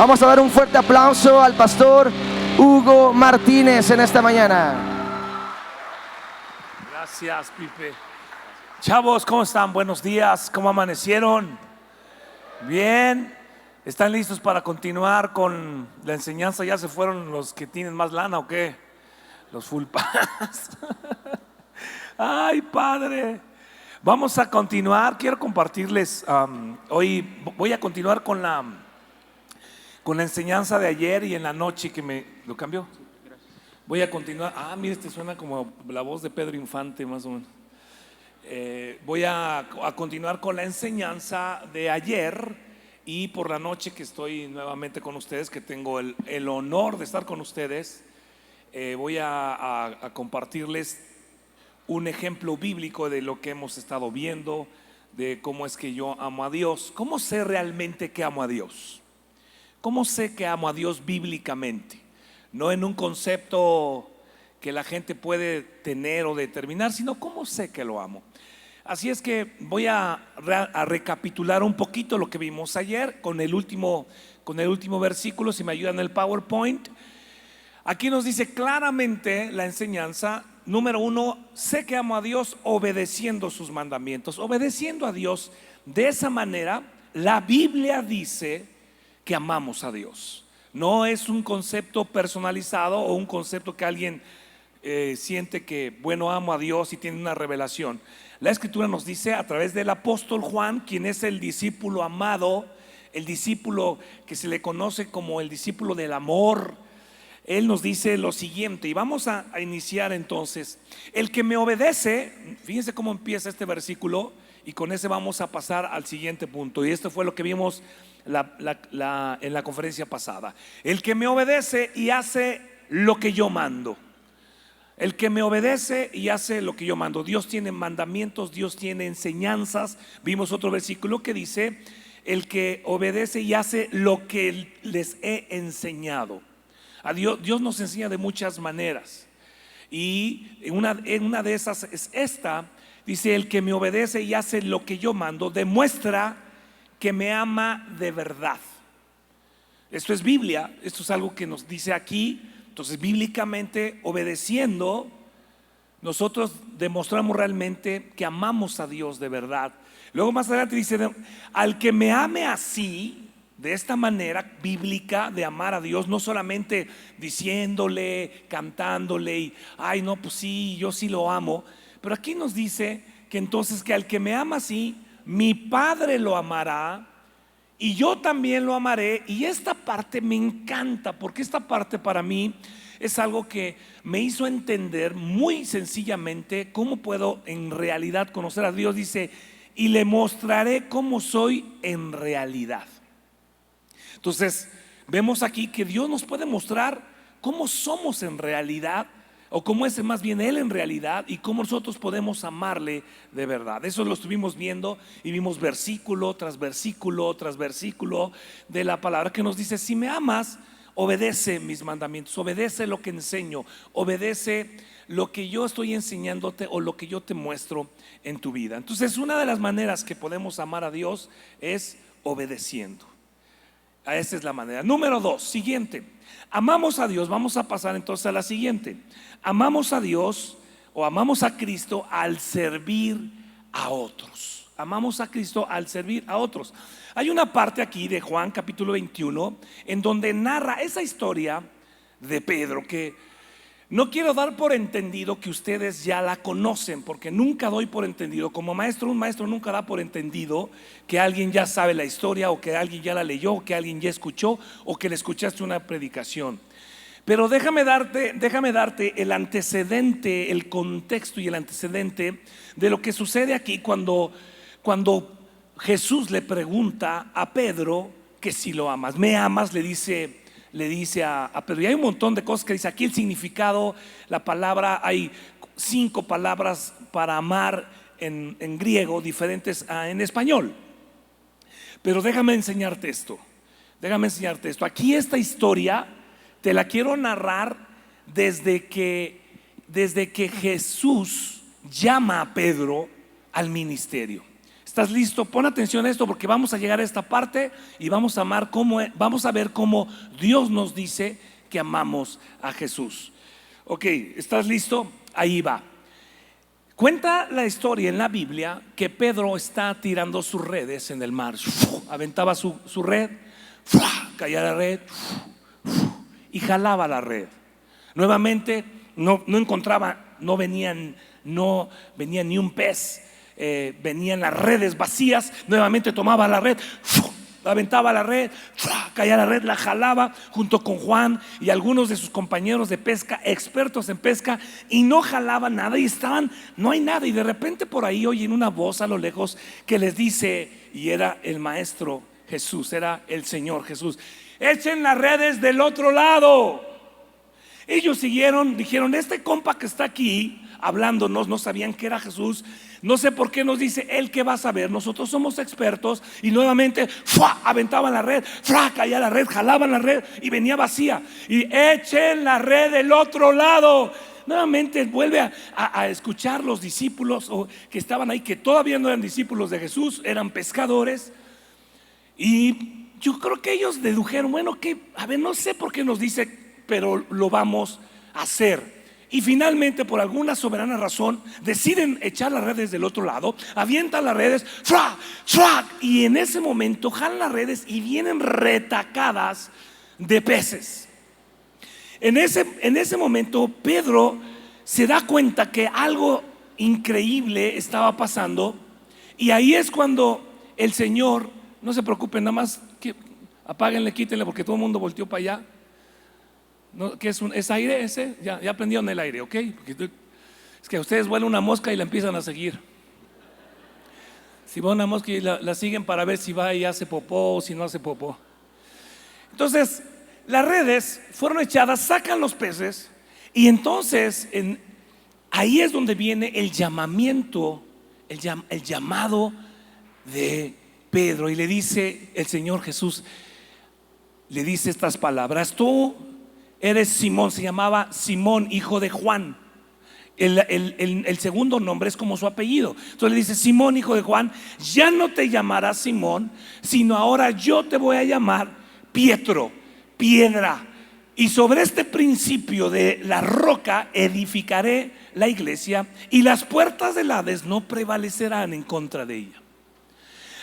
Vamos a dar un fuerte aplauso al pastor Hugo Martínez en esta mañana. Gracias, Pipe. Chavos, ¿cómo están? Buenos días, ¿cómo amanecieron? Bien, ¿están listos para continuar con la enseñanza? ¿Ya se fueron los que tienen más lana o qué? Los full pass. Ay, padre. Vamos a continuar. Quiero compartirles hoy. Voy a continuar con la enseñanza de ayer y en la noche que me lo cambió. Voy a continuar. Mire, este suena como la voz de Pedro Infante, más o menos. Voy a continuar con la enseñanza de ayer y por la noche que estoy nuevamente con ustedes, que tengo el honor de estar con ustedes. Voy a compartirles un ejemplo bíblico de lo que hemos estado viendo, de cómo es que yo amo a Dios. ¿Cómo sé realmente que amo a Dios? ¿Cómo sé que amo a Dios bíblicamente? No en un concepto que la gente puede tener o determinar, sino cómo sé que lo amo. Así es que voy a recapitular un poquito lo que vimos ayer con el último versículo, si me ayudan en el PowerPoint. Aquí nos dice claramente la enseñanza. Número 1, sé que amo a Dios obedeciendo sus mandamientos. Obedeciendo a Dios de esa manera, la Biblia dice que amamos a Dios. No es un concepto personalizado o un concepto que alguien siente que, bueno, amo a Dios y tiene una revelación. La Escritura nos dice a través del apóstol Juan, quien es el discípulo amado, el discípulo que se le conoce como el discípulo del amor. Él nos dice lo siguiente, y vamos a iniciar entonces. El que me obedece, fíjense cómo empieza este versículo, y con ese vamos a pasar al siguiente punto. Y esto fue lo que vimos en la conferencia pasada. El que me obedece y hace lo que yo mando. El que me obedece y hace lo que yo mando. Dios tiene mandamientos, Dios tiene enseñanzas. Vimos otro versículo que dice: el que obedece y hace lo que les he enseñado. A Dios nos enseña de muchas maneras, y una de esas es esta. Dice: el que me obedece y hace lo que yo mando demuestra que me ama de verdad. Esto es Biblia, esto es algo que nos dice aquí. Entonces, bíblicamente, obedeciendo, nosotros demostramos realmente que amamos a Dios de verdad. Luego más adelante dice: al que me ame así, de esta manera bíblica de amar a Dios, no solamente diciéndole, cantándole y ay, no, pues sí, yo sí lo amo. Pero aquí nos dice que entonces que al que me ama así, mi Padre lo amará y yo también lo amaré. Y esta parte me encanta, porque esta parte para mí es algo que me hizo entender muy sencillamente cómo puedo en realidad conocer a Dios. Dice: y le mostraré cómo soy en realidad. Entonces vemos aquí que Dios nos puede mostrar cómo somos en realidad, o cómo es más bien Él en realidad, y cómo nosotros podemos amarle de verdad. Eso lo estuvimos viendo y vimos versículo tras versículo tras versículo de la palabra que nos dice: si me amas, obedece mis mandamientos, obedece lo que enseño, obedece lo que yo estoy enseñándote o lo que yo te muestro en tu vida. Entonces, una de las maneras que podemos amar a Dios es obedeciendo. Esa es la manera. Número 2, siguiente. Amamos a Dios. Vamos a pasar entonces a la siguiente. Amamos a Dios o amamos a Cristo al servir a otros. Amamos a Cristo al servir a otros. Hay una parte aquí de Juan capítulo 21 en donde narra esa historia de Pedro, que no quiero dar por entendido que ustedes ya la conocen, porque nunca doy por entendido. Como maestro, un maestro nunca da por entendido que alguien ya sabe la historia, o que alguien ya la leyó, o que alguien ya escuchó, o que le escuchaste una predicación. Pero déjame darte el antecedente, el contexto y el antecedente de lo que sucede aquí cuando Jesús le pregunta a Pedro que si lo amas. ¿Me amas? Le dice a Pedro. Y hay un montón de cosas que dice aquí. El significado, la palabra, hay 5 palabras para amar en griego diferentes en español. Pero déjame enseñarte esto. Aquí esta historia te la quiero narrar desde que Jesús llama a Pedro al ministerio. ¿Estás listo? Pon atención a esto porque vamos a llegar a esta parte y vamos a ver cómo Dios nos dice que amamos a Jesús. Ok, ¿estás listo? Ahí va. Cuenta la historia en la Biblia que Pedro está tirando sus redes en el mar. Aventaba su red, caía la red y jalaba la red. Nuevamente no encontraba, no venía ni un pez. Venían las redes vacías. Nuevamente tomaba la red, aventaba la red, caía la red, la jalaba junto con Juan y algunos de sus compañeros de pesca, expertos en pesca, y no jalaban nada y no hay nada. Y de repente por ahí oyen una voz a lo lejos que les dice, y era el maestro Jesús, era el Señor Jesús: echen las redes del otro lado. Ellos siguieron, dijeron: este compa que está aquí hablándonos, no sabían que era Jesús. No sé por qué nos dice él que va a saber, nosotros somos expertos. Y nuevamente aventaban la red, caía la red, jalaban la red y venía vacía. Y echen la red del otro lado. Nuevamente vuelve a escuchar los discípulos que estaban ahí, que todavía no eran discípulos de Jesús, eran pescadores. Y yo creo que ellos dedujeron, bueno, que a ver, no sé por qué nos dice, pero lo vamos a hacer. Y finalmente, por alguna soberana razón, deciden echar las redes del otro lado, avientan las redes, y en ese momento jalan las redes y vienen retacadas de peces. En ese momento Pedro se da cuenta que algo increíble estaba pasando. Y ahí es cuando el Señor, no se preocupen, nada más que apáguenle, quítenle, porque todo el mundo volteó para allá. No, ¿qué es aire ese? Ya prendieron el aire, ¿ok? Porque es que ustedes vuelan una mosca y la empiezan a seguir. Si va una mosca y la siguen para ver si va y hace popó o si no hace popó. Entonces las redes fueron echadas, sacan los peces. Y entonces ahí es donde viene el llamamiento, el llamado de Pedro. Y le dice el Señor Jesús, le dice estas palabras: tú eres Simón. Se llamaba Simón, hijo de Juan. El segundo nombre es como su apellido. Entonces le dice: Simón, hijo de Juan, ya no te llamarás Simón, sino ahora yo te voy a llamar Pietro, piedra. Y sobre este principio de la roca edificaré la iglesia, y las puertas del Hades no prevalecerán en contra de ella.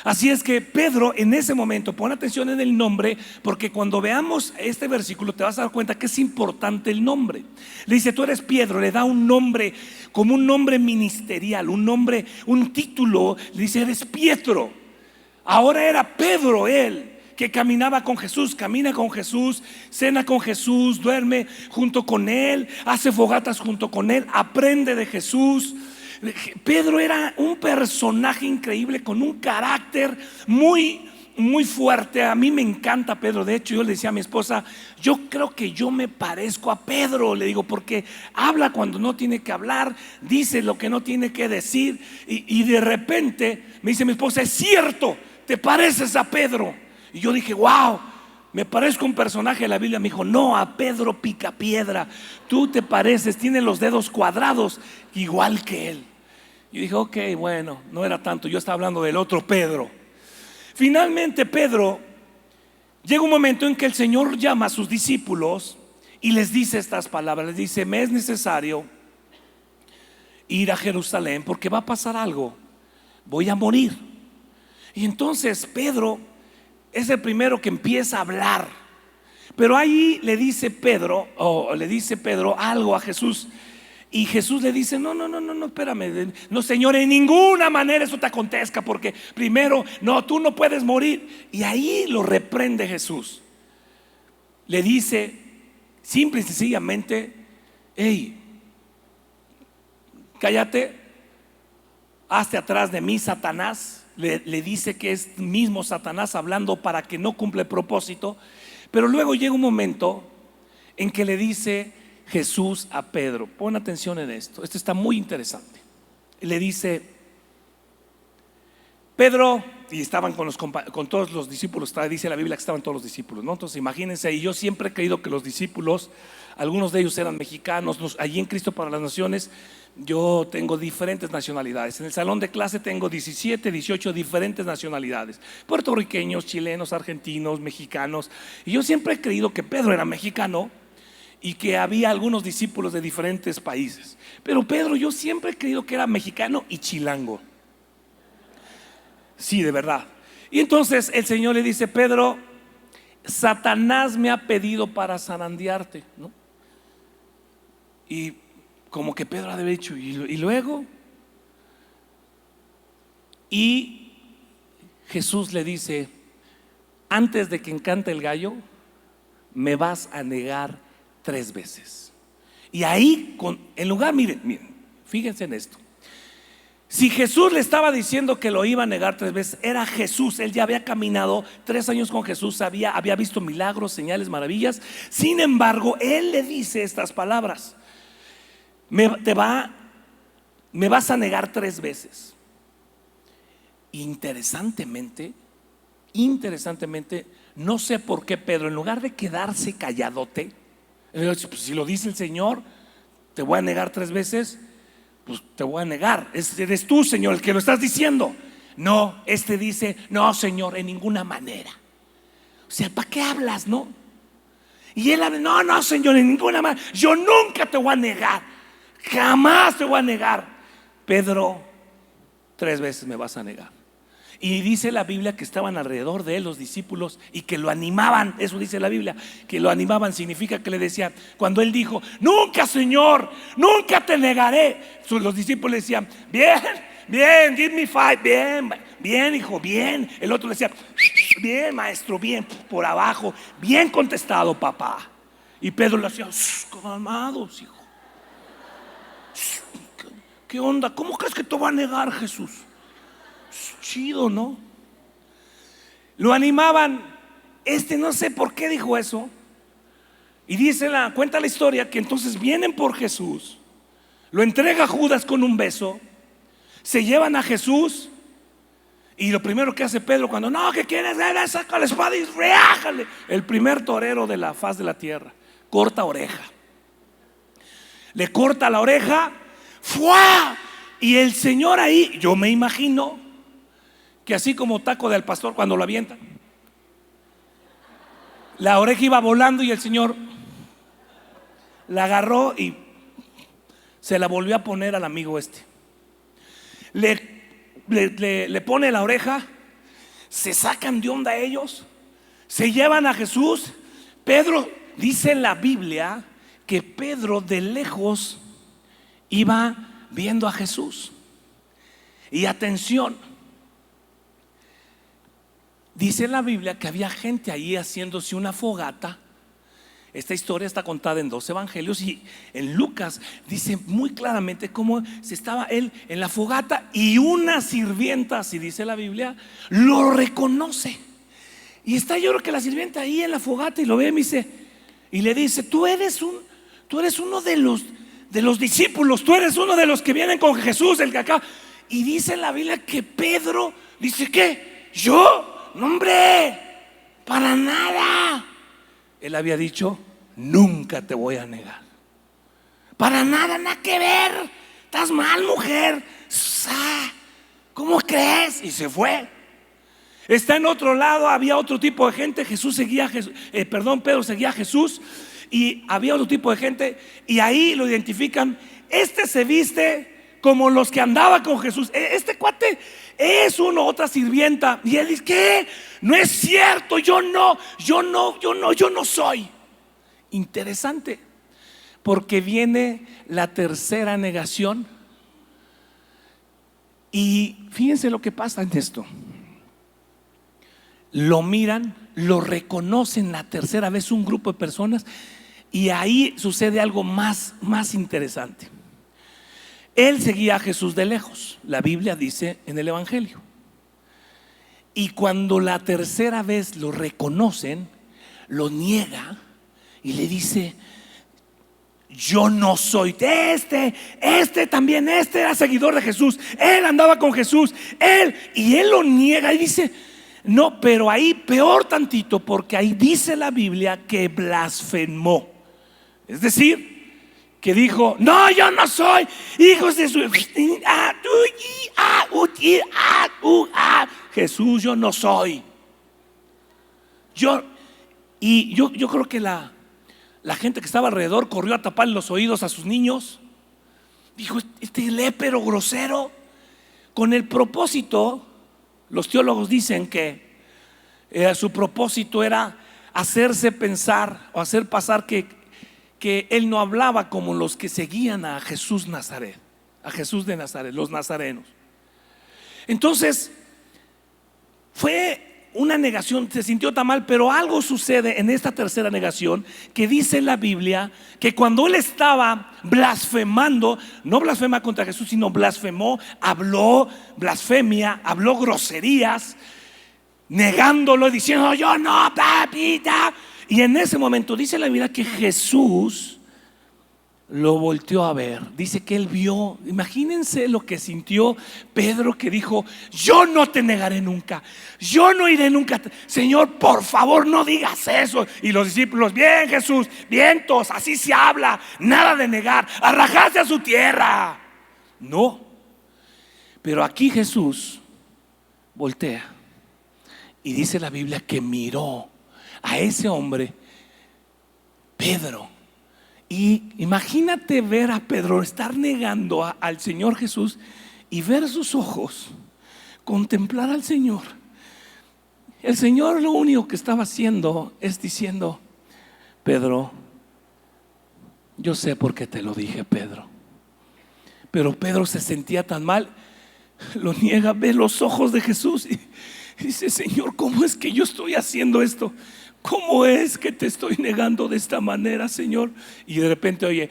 Así es que Pedro en ese momento, pon atención en el nombre, porque cuando veamos este versículo te vas a dar cuenta que es importante el nombre. Le dice: tú eres Pedro, le da un nombre como un nombre ministerial, un nombre, un título. Le dice: eres Pietro. Ahora era Pedro él, que caminaba con Jesús, camina con Jesús, cena con Jesús, duerme junto con él, hace fogatas junto con él, aprende de Jesús. Pedro era un personaje increíble, con un carácter muy, muy fuerte. A mí me encanta Pedro. De hecho, yo le decía a mi esposa: yo creo que yo me parezco a Pedro. Le digo, porque habla cuando no tiene que hablar, dice lo que no tiene que decir. Y de repente me dice mi esposa: es cierto, te pareces a Pedro. Y yo dije: wow, me parezco a un personaje de la Biblia. Me dijo: no, a Pedro Picapiedra. Tú te pareces, tiene los dedos cuadrados igual que él. Y dije: ok, bueno, no era tanto, yo estaba hablando del otro Pedro. Finalmente Pedro, llega un momento en que el Señor llama a sus discípulos y les dice estas palabras. Les dice: me es necesario ir a Jerusalén porque va a pasar algo, voy a morir. Y entonces Pedro es el primero que empieza a hablar. Pero ahí le dice Pedro algo a Jesús. Y Jesús le dice: no, espérame, no, Señor, en ninguna manera eso te acontezca, porque primero, no, tú no puedes morir. Y ahí lo reprende Jesús. Le dice simple y sencillamente: hey, cállate, hazte atrás de mí, Satanás. Le dice que es mismo Satanás hablando para que no cumple el propósito. Pero luego llega un momento en que le dice Jesús a Pedro, pon atención en esto, esto está muy interesante. Le dice: Pedro, y estaban con todos los discípulos. Dice la Biblia que estaban todos los discípulos, ¿no? Entonces imagínense, y yo siempre he creído que los discípulos, algunos de ellos eran mexicanos. Allí en Cristo para las Naciones yo tengo diferentes nacionalidades. En el salón de clase tengo 17, 18 diferentes nacionalidades: puertorriqueños, chilenos, argentinos, mexicanos. Y yo siempre he creído que Pedro era mexicano y que había algunos discípulos de diferentes países. Pero Pedro, yo siempre he creído que era mexicano y chilango. Sí, de verdad. Y entonces el Señor le dice: Pedro, Satanás me ha pedido para zarandearte, ¿no? Y como que Pedro ha de haber dicho: y luego. Y Jesús le dice: antes de que encante el gallo, me vas a negar 3 veces. Y ahí, en lugar, miren, fíjense en esto. Si Jesús le estaba diciendo que lo iba a negar 3 veces, era Jesús. Él ya había caminado 3 años con Jesús, había visto milagros, señales, maravillas. Sin embargo, Él le dice estas palabras: me vas a negar 3 veces. Interesantemente, no sé por qué Pedro, en lugar de quedarse calladote, pues si lo dice el Señor, te voy a negar 3 veces, pues te voy a negar. Eres tú, Señor, el que lo estás diciendo. No, dice: no, Señor, en ninguna manera. O sea, ¿para qué hablas, no? Y él habla: no, Señor, en ninguna manera. Yo nunca te voy a negar, jamás te voy a negar. Pedro, 3 veces me vas a negar. Y dice la Biblia que estaban alrededor de él los discípulos y que lo animaban. Eso dice la Biblia, que lo animaban. Significa que le decían, cuando él dijo: nunca, Señor, nunca te negaré, los discípulos le decían: bien, give me 5, bien, hijo, bien. El otro le decía: bien, maestro, bien, por abajo, bien contestado, papá. Y Pedro le hacía: calmados, hijo. ¿Qué onda? ¿Cómo crees que te va a negar, Jesús? Chido, ¿no? Lo animaban. No sé por qué dijo eso. Y cuenta la historia que entonces vienen por Jesús, lo entrega Judas con un beso, se llevan a Jesús. Y lo primero que hace Pedro cuando: no, ¿qué quieres? Saca la espada y reájale. El primer torero de la faz de la tierra, corta oreja. Le corta la oreja. ¡Fua! Y el Señor ahí, yo me imagino que así como taco del pastor cuando lo avientan, la oreja iba volando y el Señor la agarró y se la volvió a poner al amigo le pone la oreja. Se sacan de onda ellos, se llevan a Jesús. Pedro, dice en la Biblia que Pedro de lejos iba viendo a Jesús. Y atención, dice en la Biblia que había gente ahí haciéndose una fogata. Esta historia está contada en 2 evangelios, y en Lucas dice muy claramente cómo se estaba él en la fogata y una sirvienta, así dice la Biblia, lo reconoce. Y está, yo creo que la sirvienta ahí en la fogata, y lo ve y le dice: tú eres uno de los discípulos, tú eres uno de los que vienen con Jesús, el que acá. Y dice en la Biblia que Pedro dice: ¿qué? ¿Yo? No, hombre, para nada. Él había dicho: nunca te voy a negar. Para nada, nada que ver. Estás mal, mujer. ¿Cómo crees? Y se fue. Está en otro lado, había otro tipo de gente. Pedro seguía a Jesús, y había otro tipo de gente, y ahí lo identifican. Se viste como los que andaban con Jesús. Este cuate es otra sirvienta. Y él dice: ¿qué? No es cierto, yo no soy. Interesante, porque viene la tercera negación. Y fíjense lo que pasa en esto. Lo miran, lo reconocen la tercera vez un grupo de personas, y ahí sucede algo más interesante. Él seguía a Jesús de lejos, la Biblia dice en el evangelio. Y cuando la tercera vez lo reconocen, lo niega y le dice: yo no soy de este también, este era seguidor de Jesús, él andaba con Jesús, y él lo niega y dice, no, pero ahí peor tantito, porque ahí dice la Biblia que blasfemó. Es decir, que dijo, no, yo no soy hijos de su Jesús, yo no soy. Yo creo que la gente que estaba alrededor corrió a taparle los oídos a sus niños. Dijo, este lépero grosero, con el propósito, los teólogos dicen que su propósito era hacerse pensar o hacer pasar que él no hablaba como los que seguían a Jesús Nazaret, a Jesús de Nazaret, los nazarenos. Entonces fue una negación, se sintió tan mal, pero algo sucede en esta tercera negación, que dice la Biblia que cuando él estaba blasfemando, no blasfema contra Jesús, sino blasfemó, habló blasfemia, habló groserías, negándolo, diciendo, yo no, papita. Y en ese momento dice la Biblia que Jesús lo volteó a ver. Dice que él vio, imagínense lo que sintió Pedro, que dijo, yo no te negaré nunca, yo no iré nunca. Señor, por favor, no digas eso. Y los discípulos, bien Jesús, vientos, así se habla, nada de negar, arrajarse a su tierra. No, pero aquí Jesús voltea y dice la Biblia que miró a ese hombre, Pedro. Y imagínate ver a Pedro estar negando al Señor Jesús y ver sus ojos, contemplar al Señor. El Señor lo único que estaba haciendo es diciendo, Pedro, yo sé por qué te lo dije, Pedro. Pero Pedro se sentía tan mal, lo niega, ve los ojos de Jesús y dice, Señor, ¿cómo es que yo estoy haciendo esto? ¿Cómo es que te estoy negando de esta manera, Señor? Y de repente oye,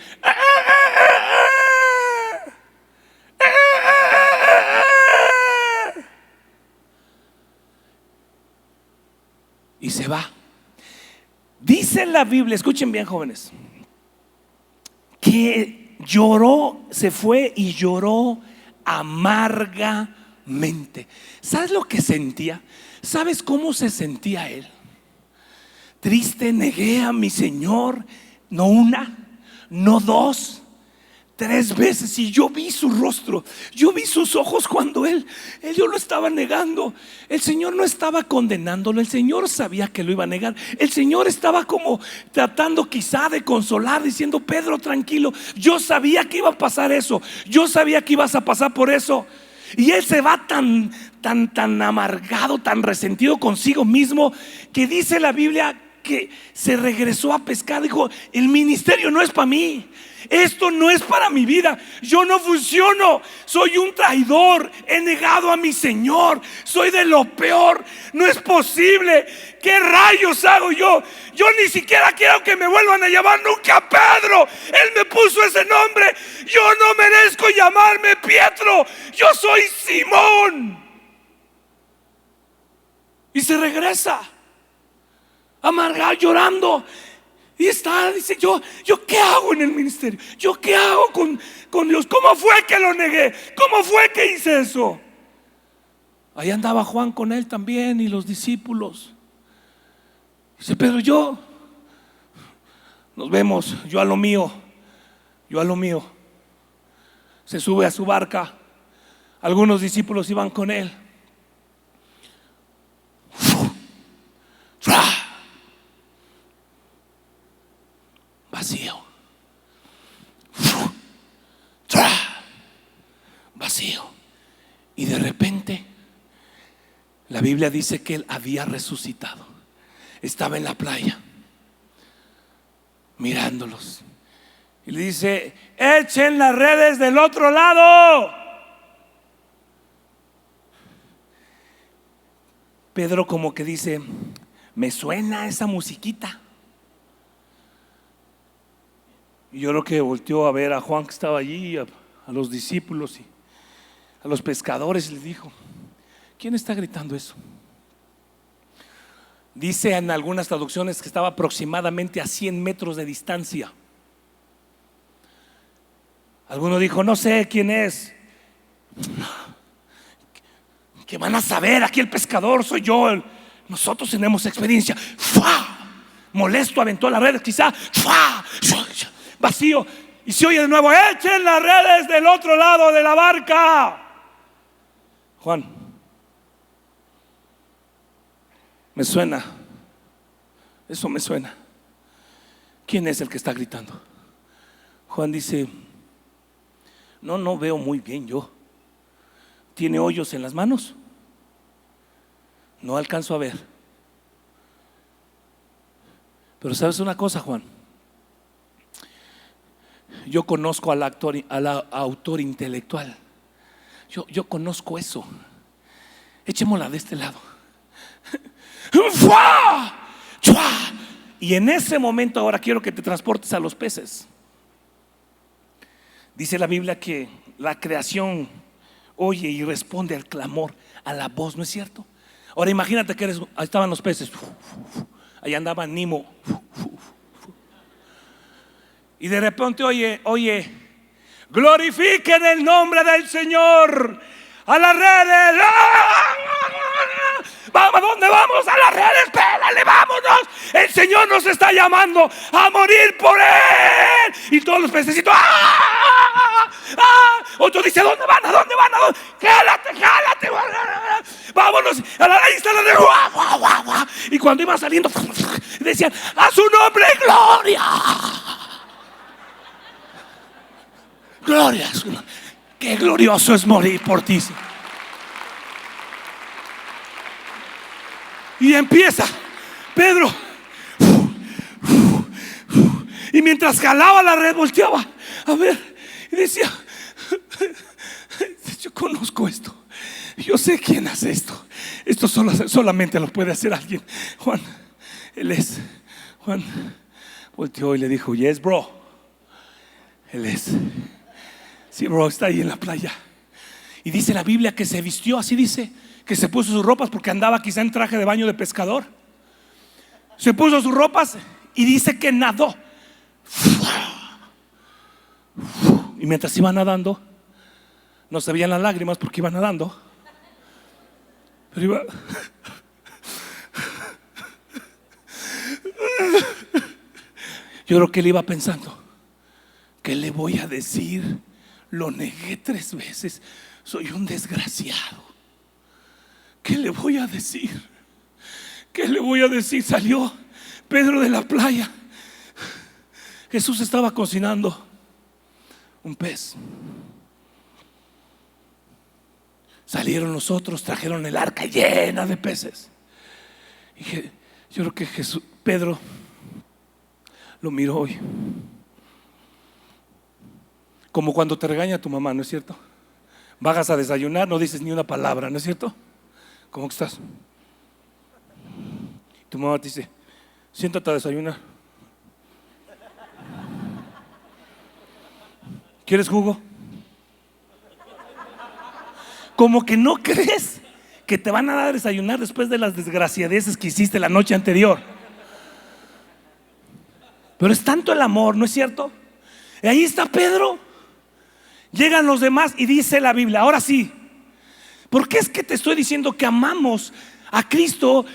y se va. Dice la Biblia, escuchen bien, jóvenes, que lloró, se fue y lloró amargamente. ¿Sabes lo que sentía? ¿Sabes cómo se sentía él? Triste, negué a mi Señor, no una, no dos, 3 veces. Y yo vi su rostro, yo vi sus ojos cuando yo lo estaba negando. El Señor no estaba condenándolo, el Señor sabía que lo iba a negar. El Señor estaba como tratando quizá de consolar, diciendo, Pedro, tranquilo, yo sabía que iba a pasar eso, yo sabía que ibas a pasar por eso. Y él se va tan amargado, tan resentido consigo mismo, que dice la Biblia que se regresó a pescar. Dijo, el ministerio no es para mí, esto no es para mi vida, yo no funciono, soy un traidor, he negado a mi Señor, soy de lo peor, no es posible. ¿Qué rayos hago yo? Yo ni siquiera quiero que me vuelvan a llamar nunca Pedro, él me puso ese nombre, yo no merezco llamarme Pietro, yo soy Simón. Y se regresa amargado, llorando. Y está, dice, yo ¿qué hago en el ministerio? ¿Yo qué hago con Dios? ¿Cómo fue que lo negué? ¿Cómo fue que hice eso? Ahí andaba Juan con él también y los discípulos. Dice, pero nos vemos, yo a lo mío. Se sube a su barca. Algunos discípulos iban con él. Vacío. Vacío. Y de repente la Biblia dice que él había resucitado. Estaba en la playa mirándolos y le dice, echen las redes del otro lado. Pedro como que dice, me suena esa musiquita. Y yo creo que volteó a ver a Juan que estaba allí, a los discípulos y a los pescadores, y les dijo, ¿quién está gritando eso? Dice en algunas traducciones que estaba aproximadamente a 100 metros de distancia. Alguno dijo, no sé quién es. Que van a saber, aquí el pescador soy yo. Nosotros tenemos experiencia. ¡Fua! Molesto aventó las redes, quizá. ¡Fua! Vacío. Y se oye de nuevo, echen las redes del otro lado de la barca. Juan, me suena. Eso me suena. ¿Quién es el que está gritando? Juan dice, no veo muy bien yo. ¿Tiene hoyos en las manos? No alcanzo a ver. Pero ¿sabes una cosa, Juan? Yo conozco al autor intelectual. Yo conozco eso. Echémosla de este lado. Y en ese momento ahora quiero que te transportes a los peces. Dice la Biblia que la creación oye y responde al clamor, a la voz, ¿no es cierto? Ahora imagínate que ahí estaban los peces. Ahí andaba Nemo. Y de repente oye, glorifiquen el nombre del Señor. A las redes. ¿A dónde vamos? A las redes, espérale, vámonos. El Señor nos está llamando a morir por Él. Y todos los pececitos. Otro dice, ¿a dónde van? ¿A dónde van? ¿A dónde? Jálate. Vámonos. A la isla de. Y cuando iban saliendo, decían, a su nombre, gloria. Gloria. Qué glorioso es morir por ti. Y empieza Pedro. Y mientras jalaba la red, volteaba a ver y decía, yo conozco esto. Yo sé quién hace esto. Esto solamente lo puede hacer alguien. Juan, él es. Juan volteó y le dijo, yes, bro. Él es. Sí, bro, está ahí en la playa. Y dice la Biblia que se vistió, así dice, que se puso sus ropas porque andaba quizá en traje de baño de pescador. Se puso sus ropas y dice que nadó. Y mientras iba nadando, no se veían las lágrimas porque iba nadando, pero iba. Yo creo que él iba pensando, ¿qué le voy a decir? Lo negué 3 veces. Soy un desgraciado. ¿Qué le voy a decir? ¿Qué le voy a decir? Salió Pedro de la playa. Jesús estaba cocinando un pez. Salieron los otros, trajeron el arca llena de peces. Y yo creo que Pedro lo miró hoy. Como cuando te regaña tu mamá, ¿no es cierto? Bajas a desayunar, no dices ni una palabra, ¿no es cierto? ¿Cómo estás? Tu mamá te dice, siéntate a desayunar. ¿Quieres jugo? Como que no crees que te van a dar a desayunar después de las desgraciadeces que hiciste la noche anterior. Pero es tanto el amor, ¿no es cierto? Y ahí está Pedro. Llegan los demás y dice la Biblia, ahora sí, ¿por qué es que te estoy diciendo que amamos a Cristo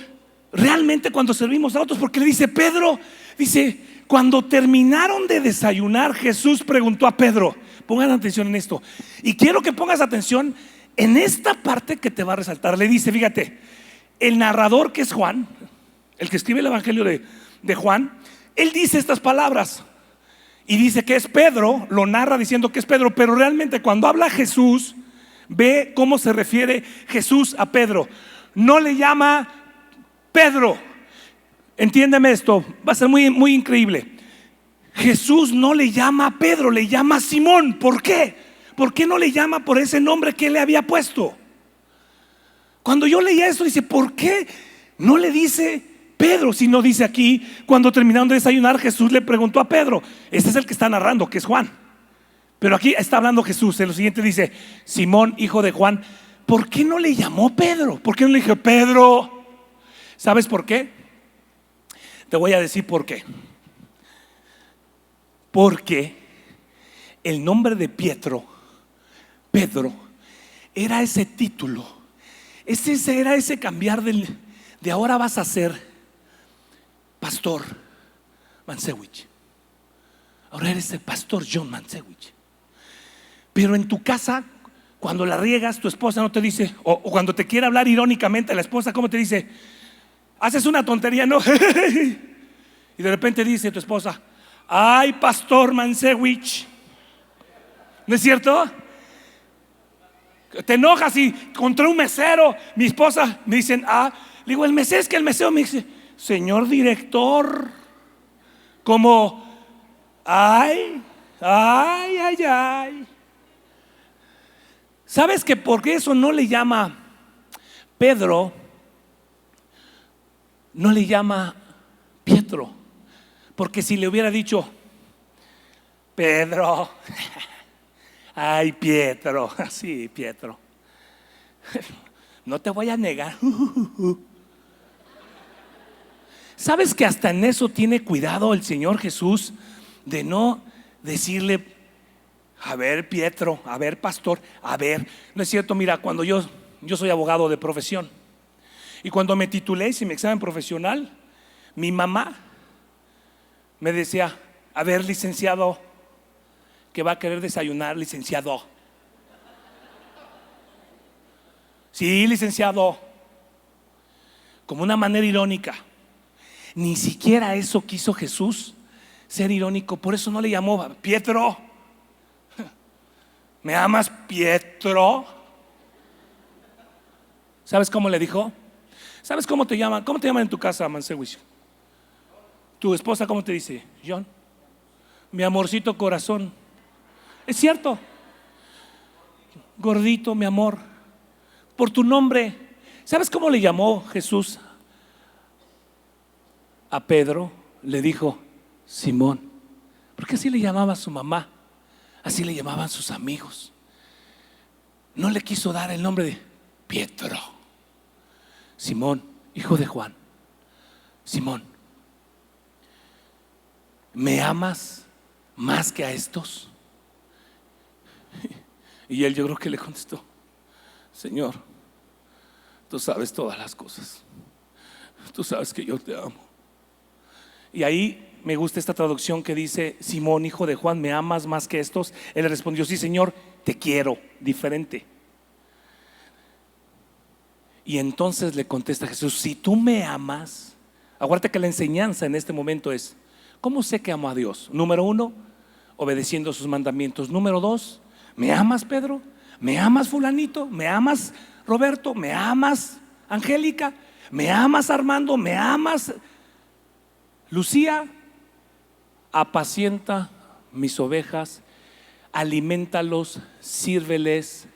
realmente cuando servimos a otros? Porque le dice Pedro, dice, cuando terminaron de desayunar, Jesús preguntó a Pedro, pongan atención en esto, y quiero que pongas atención en esta parte que te va a resaltar. Le dice, fíjate, el narrador que es Juan, el que escribe el evangelio de Juan, él dice estas palabras y dice que es Pedro, lo narra diciendo que es Pedro, pero realmente cuando habla Jesús, ve cómo se refiere Jesús a Pedro. No le llama Pedro. Entiéndeme esto, va a ser muy, muy increíble. Jesús no le llama a Pedro, le llama a Simón. ¿Por qué? ¿Por qué no le llama por ese nombre que él le había puesto? Cuando yo leía esto, dice, ¿por qué no le dice Pedro? Si no dice aquí, cuando terminaron de desayunar, Jesús le preguntó a Pedro. Este es el que está narrando, que es Juan. Pero aquí está hablando Jesús. En lo siguiente dice, Simón, hijo de Juan. ¿Por qué no le llamó Pedro? ¿Por qué no le dijo Pedro? ¿Sabes por qué? Te voy a decir por qué. Porque el nombre de Pedro, era ese título. Era ese cambiar de ahora vas a ser pastor Mansewich. Ahora eres el pastor John Mansewich. Pero en tu casa, cuando la riegas, tu esposa no te dice, o cuando te quiere hablar irónicamente la esposa, ¿cómo te dice? Haces una tontería, ¿no? Y de repente dice tu esposa, ay, pastor Mansewich. ¿No es cierto? Te enojas y contra un mesero, mi esposa me dicen, le digo, el mesero, es que el mesero me dice, señor director, como, ay. ¿Sabes que por qué eso no le llama Pedro? No le llama Pietro, porque si le hubiera dicho Pedro, ay, Pietro, sí, Pietro, no te voy a negar. ¿Sabes que hasta en eso tiene cuidado el Señor Jesús de no decirle, a ver, Pietro, a ver, pastor, a ver? No es cierto, mira, cuando yo soy abogado de profesión, y cuando me titulé, hice mi examen profesional, mi mamá me decía, a ver, licenciado, que va a querer desayunar, licenciado. Sí, licenciado. Como una manera irónica. Ni siquiera eso quiso Jesús, ser irónico. Por eso no le llamó Pietro. ¿Me amas, Pietro? ¿Sabes cómo le dijo? ¿Sabes cómo te llaman? ¿Cómo te llaman en tu casa, Mansewich? ¿Tu esposa cómo te dice? John. Mi amorcito corazón. Es cierto. Gordito, mi amor, por tu nombre. ¿Sabes cómo le llamó Jesús a Pedro? Le dijo Simón, porque así le llamaba a su mamá, así le llamaban sus amigos. No le quiso dar el nombre de Pietro. Simón, hijo de Juan. Simón, ¿me amas más que a estos? Y él, yo creo que le contestó, Señor, tú sabes todas las cosas, tú sabes que yo te amo. Y ahí me gusta esta traducción que dice, Simón, hijo de Juan, ¿me amas más que estos? Él le respondió, sí, Señor, te quiero. Diferente. Y entonces le contesta Jesús, si tú me amas, acuérdate que la enseñanza en este momento es, ¿cómo sé que amo a Dios? Número 1, obedeciendo sus mandamientos. Número 2, ¿me amas, Pedro? ¿Me amas, fulanito? ¿Me amas, Roberto? ¿Me amas, Angélica? ¿Me amas, Armando? ¿Me amas, Lucía? Apacienta mis ovejas, alimentalos, sírveles,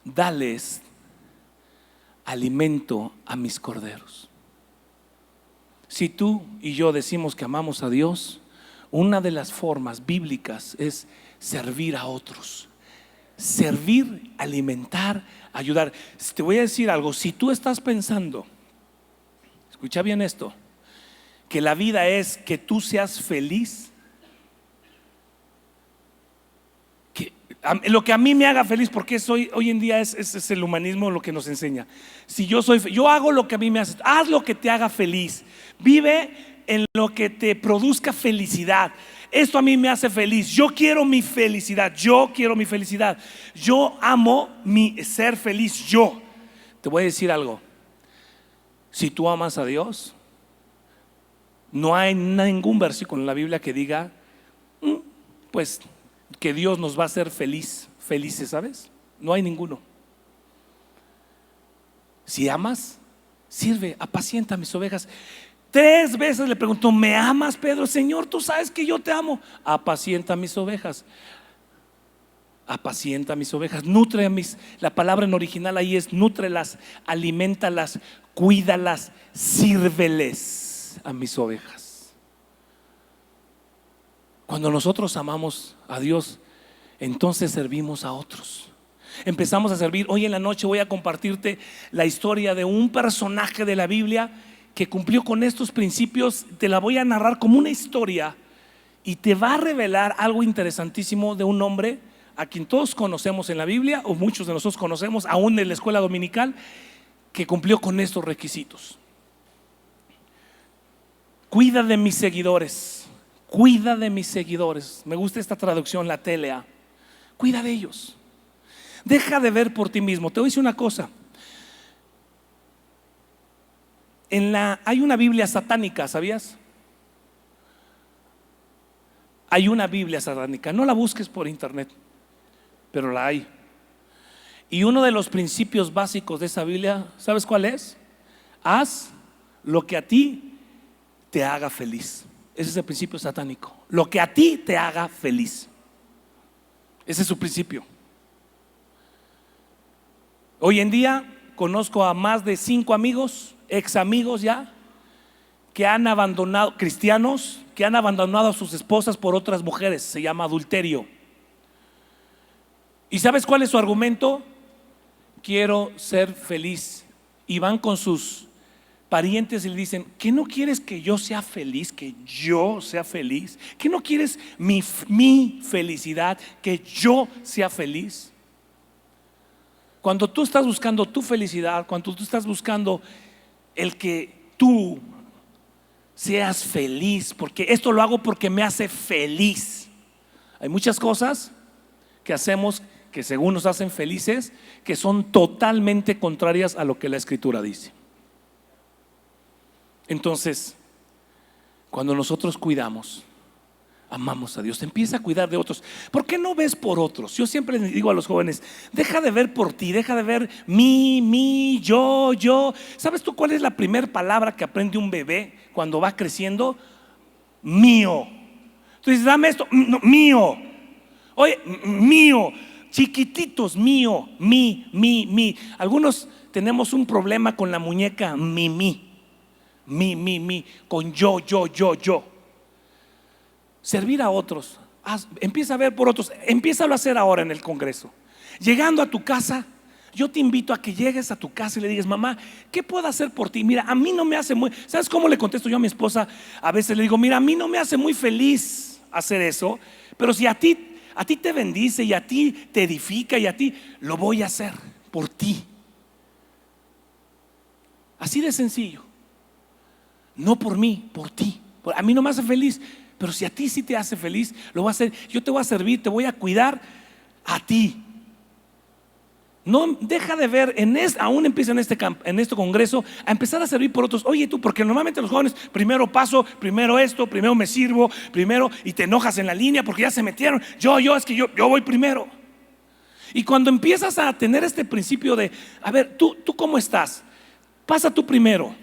dales alimento a mis corderos. Si tú y yo decimos que amamos a Dios, una de las formas bíblicas es servir a otros. Servir, alimentar, ayudar. Te voy a decir algo, si tú estás pensando, escucha bien esto, que la vida es que tú seas feliz, que lo que a mí me haga feliz, porque hoy en día es el humanismo lo que nos enseña. Si yo hago lo que a mí me hace, haz lo que te haga feliz, vive en lo que te produzca felicidad. Esto a mí me hace feliz, yo quiero mi felicidad, yo amo mi ser feliz. Yo te voy a decir algo, si tú amas a Dios, no hay ningún versículo en la Biblia que diga pues que Dios nos va a hacer felices, ¿sabes? No hay ninguno. Si amas, sirve, apacienta mis ovejas. 3 veces le preguntó, ¿me amas, Pedro? Señor, tú sabes que yo te amo. Apacienta mis ovejas. Apacienta mis ovejas, nutre la palabra en original ahí es nútrelas, alimentalas, cuídalas, sírveles a mis ovejas. Cuando nosotros amamos a Dios, entonces servimos a otros. Empezamos a servir. Hoy en la noche voy a compartirte la historia de un personaje de la Biblia que cumplió con estos principios. Te la voy a narrar como una historia y te va a revelar algo interesantísimo de un hombre a quien todos conocemos en la Biblia, o muchos de nosotros conocemos, aún en la escuela dominical, que cumplió con estos requisitos. Cuida de mis seguidores, cuida de mis seguidores. Me gusta esta traducción, la TLA. Cuida de ellos. Deja de ver por ti mismo. Te voy a decir una cosa. Hay una Biblia satánica, ¿sabías? Hay una Biblia satánica. No la busques por internet, pero la hay. Y uno de los principios básicos de esa Biblia, ¿sabes cuál es? Haz lo que a ti te haga feliz. Ese es el principio satánico. Lo que a ti te haga feliz. Ese es su principio. Hoy en día conozco a más de 5 amigos, ex amigos ya, que han abandonado, cristianos, que han abandonado a sus esposas por otras mujeres. Se llama adulterio. ¿Y sabes cuál es su argumento? Quiero ser feliz. Y van con sus parientes y le dicen: ¿qué no quieres que yo sea feliz? Que yo sea feliz. ¿Qué no quieres mi felicidad? Que yo sea feliz. Cuando tú estás buscando tu felicidad, cuando tú estás buscando el que tú seas feliz, porque esto lo hago porque me hace feliz. Hay muchas cosas que hacemos que según nos hacen felices, que son totalmente contrarias a lo que la Escritura dice. Entonces, cuando nosotros cuidamos, amamos a Dios, empieza a cuidar de otros. ¿Por qué no ves por otros? Yo siempre les digo a los jóvenes: deja de ver por ti, deja de ver mí, yo. ¿Sabes tú cuál es la primera palabra que aprende un bebé cuando va creciendo? Mío. Tú dices: dame esto. No, mío. Oye, mío. Chiquititos, mío, mi. Algunos tenemos un problema con la muñeca mi, con yo. Servir a otros. Empieza a ver por otros. Empiézalo a hacer ahora en el Congreso. Llegando a tu casa, yo te invito a que llegues a tu casa y le digas: mamá, ¿qué puedo hacer por ti? Mira, a mí no me hace muy... ¿Sabes cómo le contesto yo a mi esposa? A veces le digo: mira, a mí no me hace muy feliz hacer eso, pero si a ti te bendice y a ti te edifica y a ti, lo voy a hacer por ti. Así de sencillo. No por mí, por ti. A mí no me hace feliz, pero si a ti sí te hace feliz, lo voy a hacer. Yo te voy a servir, te voy a cuidar a ti. No deja de ver, aún empieza en este congreso a empezar a servir por otros. Oye tú, porque normalmente los jóvenes primero paso, primero esto, primero me sirvo, primero, y te enojas en la línea porque ya se metieron. Es que yo voy primero. Y cuando empiezas a tener este principio de: a ver, tú ¿cómo estás? Pasa tú primero.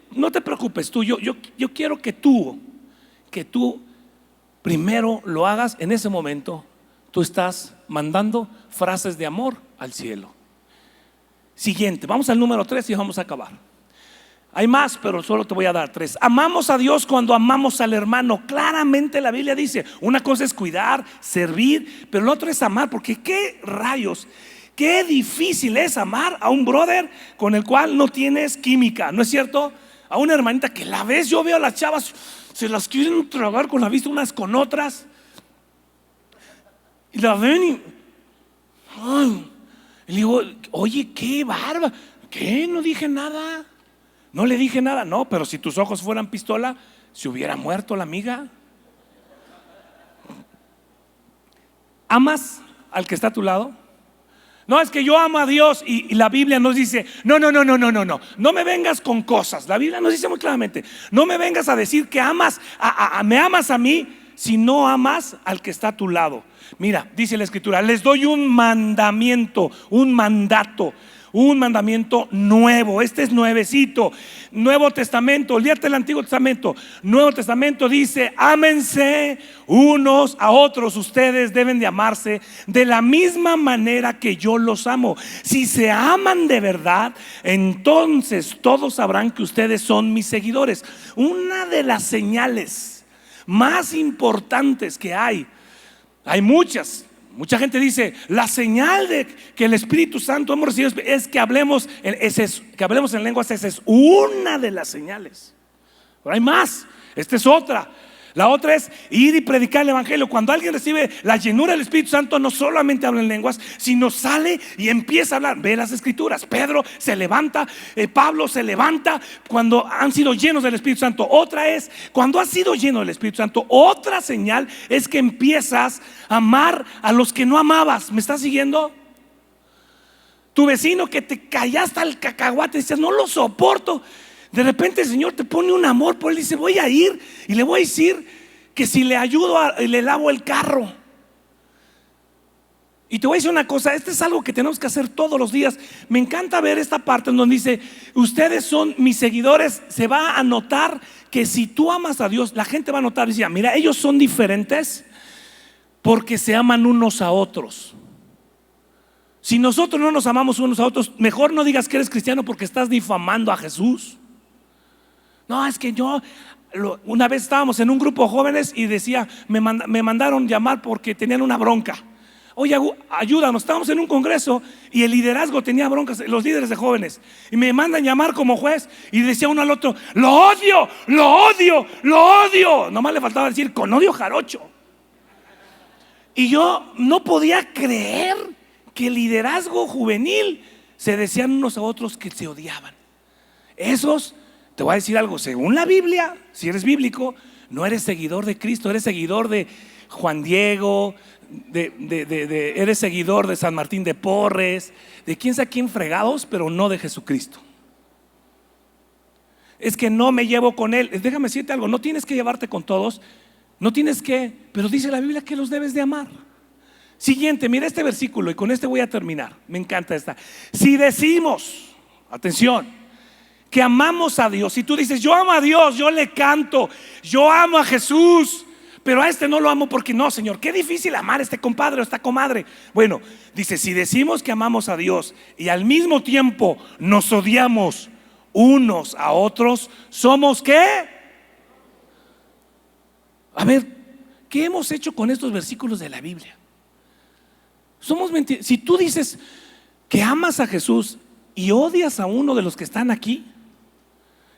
No te preocupes tú, yo quiero que tú primero lo hagas. En ese momento tú estás mandando frases de amor al cielo. Siguiente, vamos al número 3 y vamos a acabar. Hay más, pero solo te voy a dar 3. Amamos a Dios cuando amamos al hermano. Claramente la Biblia dice: una cosa es cuidar, servir, pero lo otro es amar. Porque qué rayos, qué difícil es amar a un brother con el cual no tienes química, ¿no es cierto? A una hermanita que la ves, yo veo a las chavas, se las quieren tragar con la vista unas con otras, y la ven y le digo: oye, qué barba. ¿Qué? No dije nada. No le dije nada. No, pero si tus ojos fueran pistola, se hubiera muerto la amiga. ¿Amas al que está a tu lado? No, es que yo amo a Dios y la Biblia nos dice: no me vengas con cosas. La Biblia nos dice muy claramente: no me vengas a decir que me amas a mí si no amas al que está a tu lado. Mira, dice la Escritura: les doy un mandamiento, un mandato nuevo. Este es nuevecito. Nuevo Testamento, olvídate del Antiguo Testamento. Nuevo Testamento dice: ámense unos a otros. Ustedes deben de amarse de la misma manera que yo los amo. Si se aman de verdad, entonces todos sabrán que ustedes son mis seguidores. Una de las señales más importantes que hay muchas. Mucha gente dice: la señal de que el Espíritu Santo hemos recibido es que hablemos en lenguas. Esa es una de las señales, pero hay más. Esta es otra. La otra es ir y predicar el evangelio. Cuando alguien recibe la llenura del Espíritu Santo, no solamente habla en lenguas, sino sale y empieza a hablar. Ve las escrituras. Pedro se levanta, Pablo se levanta cuando han sido llenos del Espíritu Santo. Otra es cuando has sido lleno del Espíritu Santo. Otra señal es que empiezas a amar a los que no amabas. ¿Me estás siguiendo? Tu vecino que te callaste al cacahuate, decías no lo soporto. De repente el Señor te pone un amor por él. Dice voy a ir y le voy a decir que si le ayudo le lavo el carro. Y te voy a decir una cosa, esto es algo que tenemos que hacer todos los días. Me encanta ver esta parte en donde dice ustedes son mis seguidores. Se va a notar que si tú amas a Dios, la gente va a notar, dice, mira, ellos son diferentes porque se aman unos a otros. Si nosotros no nos amamos unos a otros, mejor no digas que eres cristiano porque estás difamando a Jesús. No, es que una vez estábamos en un grupo de jóvenes y decía, me mandaron llamar porque tenían una bronca. Oye, ayúdanos, estábamos en un congreso y el liderazgo tenía broncas, los líderes de jóvenes. Y me mandan llamar como juez y decía uno al otro, lo odio, lo odio, lo odio. Nomás le faltaba decir, con odio jarocho. Y yo no podía creer que el liderazgo juvenil se decían unos a otros que se odiaban. Esos, te voy a decir algo, según la Biblia, si eres bíblico, no eres seguidor de Cristo, eres seguidor de Juan Diego, eres seguidor de San Martín de Porres, de quién sabe quién fregados, pero no de Jesucristo. Es que no me llevo con él. Déjame decirte algo, no tienes que llevarte con todos, no tienes que, pero dice la Biblia que los debes de amar. Siguiente, mira este versículo y con este voy a terminar. Me encanta esta. Si decimos, atención, que amamos a Dios, si tú dices yo amo a Dios, yo le canto, yo amo a Jesús, pero a este no lo amo porque no, Señor, qué difícil amar a este compadre o esta comadre. Bueno, dice, si decimos que amamos a Dios y al mismo tiempo nos odiamos unos a otros, ¿somos qué? A ver, ¿qué hemos hecho con estos versículos de la Biblia? Somos mentirosos. Si tú dices que amas a Jesús y odias a uno de los que están aquí,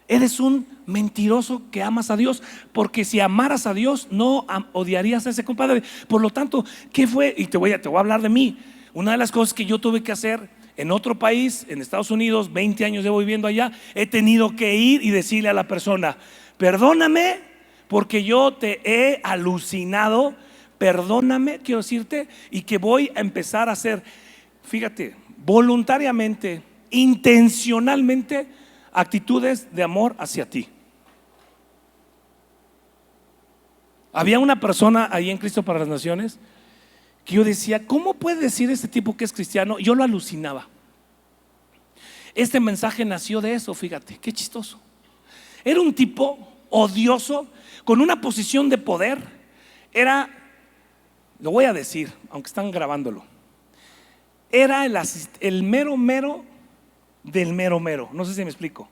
eres un mentiroso que amas a Dios, porque si amaras a Dios no odiarías a ese compadre. Por lo tanto, ¿qué fue? Y te voy a hablar de mí. Una de las cosas que yo tuve que hacer en otro país, en Estados Unidos, 20 años llevo viviendo allá, he tenido que ir y decirle a la persona, perdóname porque yo te he alucinado, perdóname, quiero decirte, y que voy a empezar a hacer, fíjate, voluntariamente, intencionalmente, actitudes de amor hacia ti. Había una persona ahí en Cristo para las Naciones que yo decía, ¿cómo puede decir este tipo que es cristiano? Yo lo alucinaba. Este mensaje nació de eso, fíjate, qué chistoso. Era un tipo odioso, con una posición de poder. Era, lo voy a decir, aunque están grabándolo, era el mero mero del mero mero, no sé si me explico.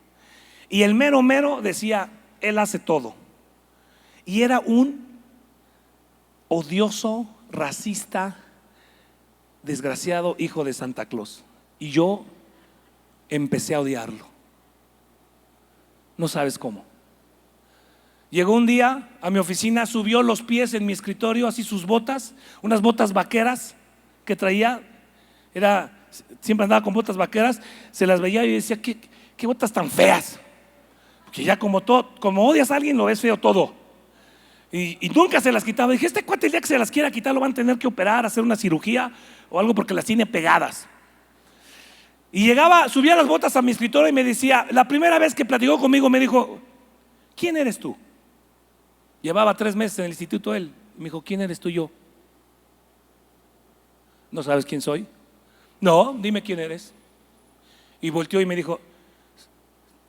Y el mero mero decía, él hace todo. Y era un odioso, racista, desgraciado hijo de Santa Claus. Y yo empecé a odiarlo. No sabes cómo. Llegó un día a mi oficina, subió los pies en mi escritorio, así sus botas, unas botas vaqueras que traía, siempre andaba con botas vaqueras, se las veía y decía, ¿qué botas tan feas? Porque ya como odias a alguien lo ves feo todo. Y nunca se las quitaba. Dije, este cuate el día que se las quiera quitar lo van a tener que operar, hacer una cirugía o algo porque las tiene pegadas. Y subía las botas a mi escritorio y me decía, la primera vez que platicó conmigo me dijo, ¿quién eres tú? Llevaba 3 meses en el instituto él. Me dijo, ¿quién eres tú? Yo, ¿no sabes quién soy? No, dime quién eres. Y volteó y me dijo,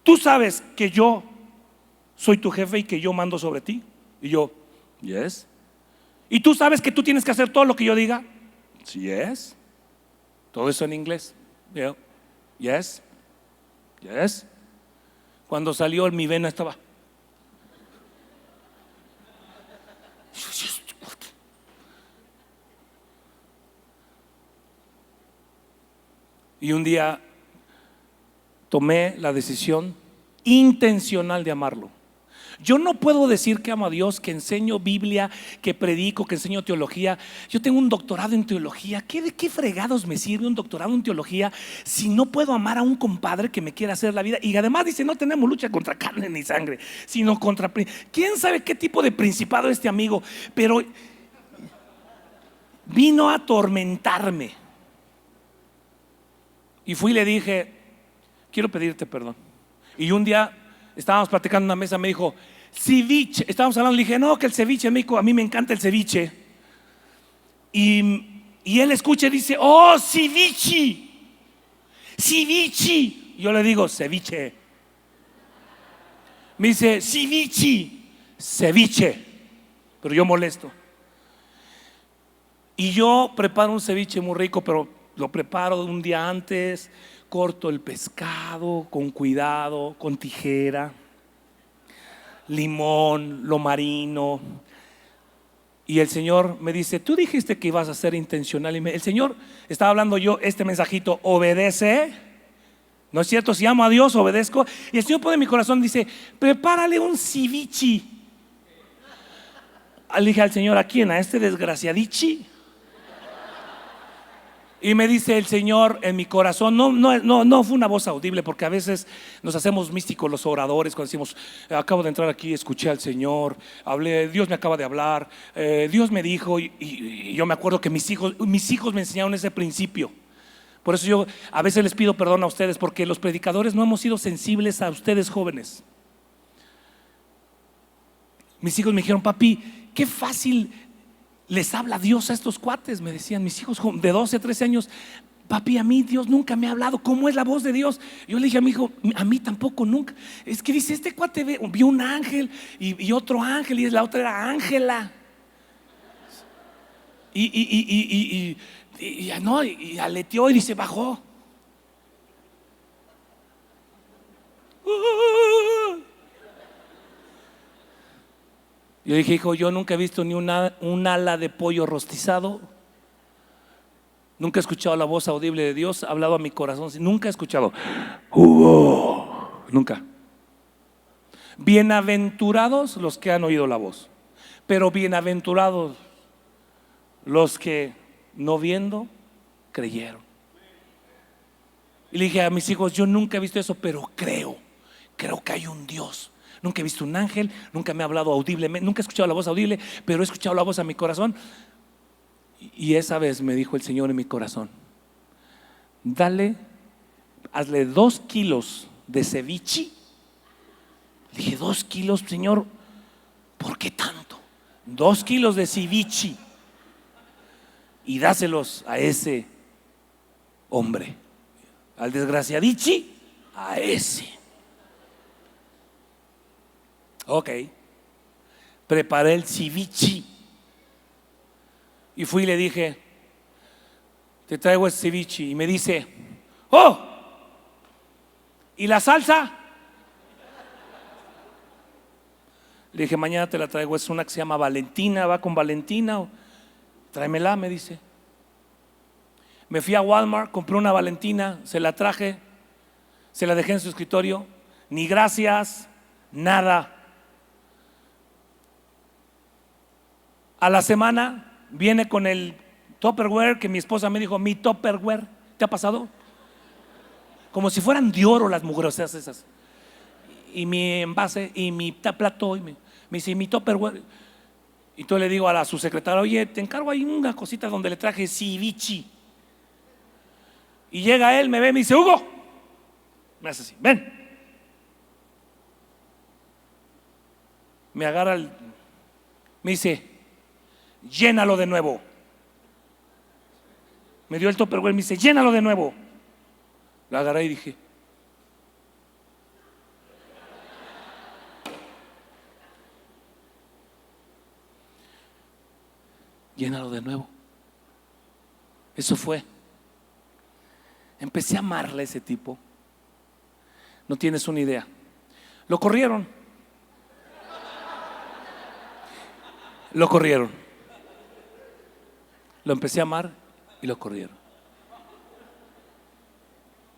¿tú sabes que yo soy tu jefe y que yo mando sobre ti? Y yo, yes. ¿Y tú sabes que tú tienes que hacer todo lo que yo diga? Yes. Todo eso en inglés. Yeah. Yes. Yes. Cuando salió mi vena estaba. Y un día tomé la decisión intencional de amarlo. Yo no puedo decir que amo a Dios, que enseño Biblia, que predico, que enseño teología. Yo tengo un doctorado en teología. ¿De qué fregados me sirve un doctorado en teología si no puedo amar a un compadre que me quiere hacer la vida? Y además dice, no tenemos lucha contra carne ni sangre, sino contra... ¿Quién sabe qué tipo de principado este amigo? Pero vino a atormentarme. Y fui y le dije, quiero pedirte perdón. Y un día estábamos platicando en una mesa, me dijo, ceviche. Estábamos hablando, le dije, no, que el ceviche, me dijo, a mí me encanta el ceviche. Y él escucha y dice, oh, ceviche, ceviche. Yo le digo, ceviche. Me dice, ceviche, ceviche. Pero yo molesto. Y yo preparo un ceviche muy rico, pero lo preparo un día antes. Corto el pescado con cuidado, con tijera, limón, lo marino. Y el Señor me dice, tú dijiste que ibas a ser intencional. Y el Señor estaba hablando yo este mensajito, obedece. ¿No es cierto? Si amo a Dios, obedezco. Y el Señor pone en mi corazón, dice, prepárale un ceviche. Le dije al Señor, ¿a quién? ¿A este desgraciadichi? Y me dice el Señor en mi corazón, no fue una voz audible, porque a veces nos hacemos místicos los oradores cuando decimos, acabo de entrar aquí, escuché al Señor, hablé, Dios me acaba de hablar, Dios me dijo, y yo me acuerdo que mis hijos me enseñaron ese principio. Por eso yo a veces les pido perdón a ustedes, porque los predicadores no hemos sido sensibles a ustedes jóvenes. Mis hijos me dijeron, papi, qué fácil les habla Dios a estos cuates, me decían mis hijos de 12, 13 años. Papi, a mí Dios nunca me ha hablado. ¿Cómo es la voz de Dios? Yo le dije a mi hijo, a mí tampoco nunca. Es que dice, este cuate vio un ángel y otro ángel, y la otra era Ángela. Y aleteó y se bajó. Yo dije, hijo, yo nunca he visto ni un ala de pollo rostizado. Nunca he escuchado la voz audible de Dios, ha hablado a mi corazón. Nunca he escuchado. Nunca. Bienaventurados los que han oído la voz, pero bienaventurados los que no viendo creyeron. Y le dije a mis hijos, yo nunca he visto eso, pero creo que hay un Dios. Nunca he visto un ángel, nunca me ha hablado audiblemente, nunca he escuchado la voz audible, pero he escuchado la voz a mi corazón. Y esa vez me dijo el Señor en mi corazón, hazle 2 kilos de ceviche. Le dije, 2 kilos, Señor, ¿por qué tanto? 2 kilos de ceviche y dáselos a ese hombre, al desgraciadichi, a ese. Ok, preparé el ceviche y fui y le dije, te traigo el ceviche. Y me dice, oh, ¿y la salsa? Le dije, mañana te la traigo, es una que se llama Valentina, va con Valentina, tráemela, me dice. Me fui a Walmart, compré una Valentina, se la traje, se la dejé en su escritorio, ni gracias, nada. A la semana viene con el Tupperware que mi esposa me dijo, mi Tupperware, ¿te ha pasado? Como si fueran de oro las mugrosas esas. Y mi envase y mi plato, y me dice, mi Tupperware. Y entonces le digo a su secretaria, oye, te encargo ahí una cosita donde le traje ceviche. Y llega él, me ve, me dice, Hugo, me hace así, ven. Me agarra me dice, llénalo de nuevo. Me dio el Tupperware, me dice, llénalo de nuevo. Lo agarré y dije, llénalo de nuevo. Eso fue. Empecé a amarle a ese tipo. No tienes una idea. Lo corrieron. Lo empecé a amar y lo corrieron.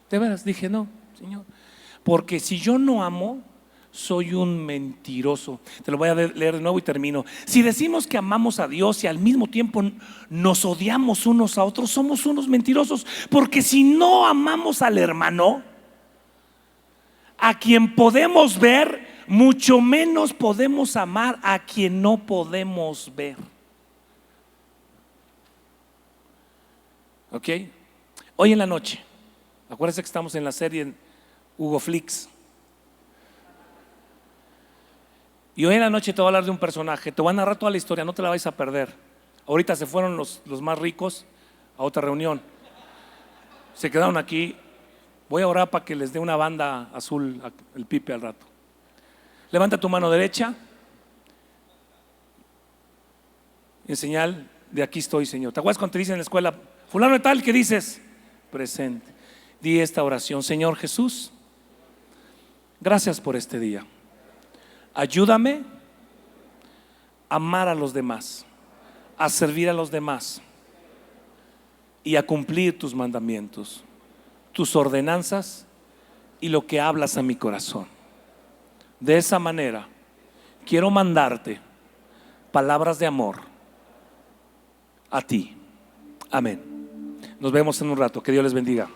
De veras, dije, no, Señor, porque si yo no amo, soy un mentiroso. Te lo voy a leer de nuevo y termino. Si decimos que amamos a Dios y al mismo tiempo nos odiamos unos a otros, somos unos mentirosos. Porque si no amamos al hermano, a quien podemos ver, mucho menos podemos amar a quien no podemos ver. ¿Ok? Hoy en la noche, acuérdense que estamos en la serie Hugo Flix. Y hoy en la noche te voy a hablar de un personaje. Te voy a narrar toda la historia, no te la vais a perder. Ahorita se fueron los más ricos a otra reunión. Se quedaron aquí. Voy a orar para que les dé una banda azul el Pipe al rato. Levanta tu mano derecha. En señal de aquí estoy, Señor. ¿Te acuerdas cuando te dicen en la escuela, fulano de tal, qué dices? Presente. Di esta oración: Señor Jesús, gracias por este día. Ayúdame a amar a los demás, a servir a los demás y a cumplir tus mandamientos, tus ordenanzas y lo que hablas a mi corazón. De esa manera quiero mandarte palabras de amor a ti. Amén. Nos vemos en un rato. Que Dios les bendiga.